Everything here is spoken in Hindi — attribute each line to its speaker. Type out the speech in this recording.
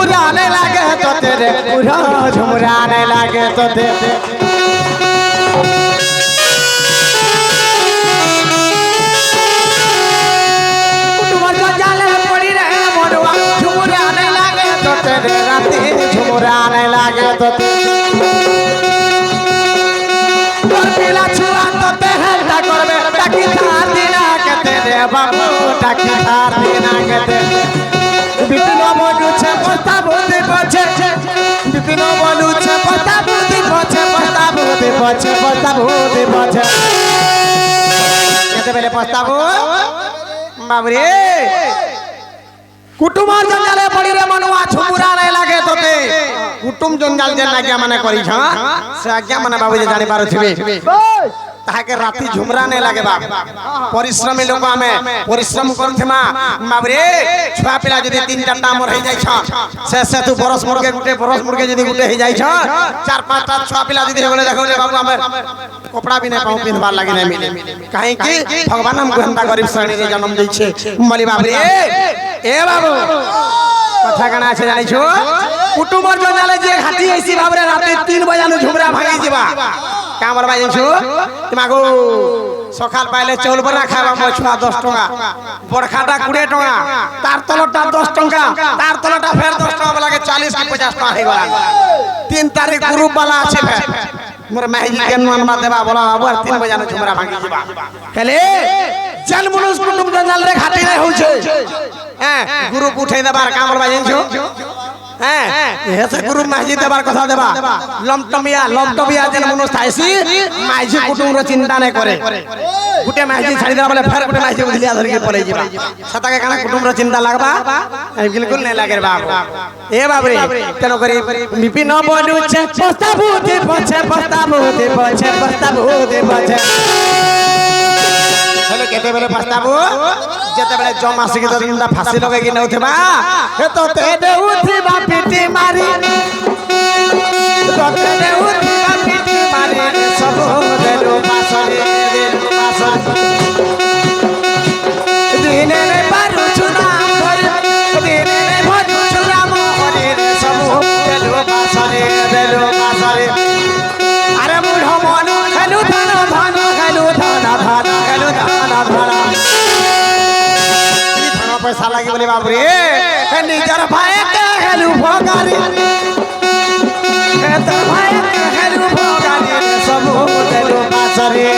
Speaker 1: झुमुराने लागे तो तेरे पूरा झुमुराने लागे तो तेरे कुटुंबर जंजाल पड़ी रहे मोरवा झुमुराने लागे तो तेरे राती झुमुराने लागे तो तेरे पिला छुआ तो तेरे करबे टाकी थार दिना के तेरे बाबू टाकी थार दिना के तेरे बिपिन बोलू छे पस्ता बुद्धि पछे बिपिन बोलू छे पस्ता बुद्धि पछे पस्ता बुद्धि पछे पस्ता बुद्धि पछे केते बेले पस्ता बाबरे कुटुंब जंजाले पड़ी रे मनुआ झुमुरा नहीं लागे तोते कुटुंब जंजाल जे लागिया माने करी छ से आज्ञा माने बाबू जे जानि पारो थिबे ताके राती झुमरा नहीं लागे बाप परिश्रमी लोग हमें परिश्रम करथमा बाबरे छुआ पिला जदी 3-4 टा मोर हे जाय छ से तू बरस मुर्गे गुटे बरस मुर्गे जदी गुटे हे जाय छ 4-5 टा छुआ पिला जदी होले देखो रे बाबू हमें कपड़ा भी नहीं पाऊ पिनबार लागे नहीं मिले काहे कि भगवान हमको हंता गरीब श्रेणी रे जन्म दै छे मली बाबरे ए बाबू कथा कना छे जानि छु कुटुंब जंजाले जे घाटी ऐसी बाबरे राती 3 बजे नु झुमरा भागी जीवा काम बरबाई छु तुमागो सकाल पाइले चौल बरा खावा म छुआ 10 टका बरखाटा 20 टका तार तलटा 10 टका तार तलटा फेर 10 टका वाला के 40 की 50 टका हे गला 3 तारीख ग्रुप वाला छै फेर मोर महजी के मनवा देबा बोला बाबू 3 बजे न झुमरा भागी जीवा कहले जल मनुष कुटुंब जंजाल रे घाटी नहीं होय छै ग्रुप उठै देबार काम बरबाई छु ऐसे गुरु महजी देबार कथा देबा लमटमिया जन मनुष्य थाइसी महजी कुटुंब रो चिंता नहीं करे गुटे महजी छाड़ी देला बोले फेर गुटे महजी उधलिया धर के पलै जीवा सता के काना कुटुंब रो चिंता लागबा बिल्कुल नहीं लागे रे बाप ए बाबरे तनो करी विपिन बोलू छे पस्ता बुद्धि पछे पस्ता बुद्धि पछे पस्ता बुद्धि पछे हेले केते बेले पस्ताबो जेते बेले जमासी के दंदा फांसी लगे कि नउथबा हे तो ते दे उठीबा पिटी मारी तो ते दे उठीबा पिटी मारी सब देलो पासरे दिने रे पारु छुना भर दिने रे भर छुरा मोहरे सब देलो पासरे अरे मुढो मनु खेलु धन धन खेलु धन धन खेलु धन धन पैसा लागी बोले बाबू रे निजर भाई के हेलु भगारी तो भाई के हेलु भगारी सब देलो पासरे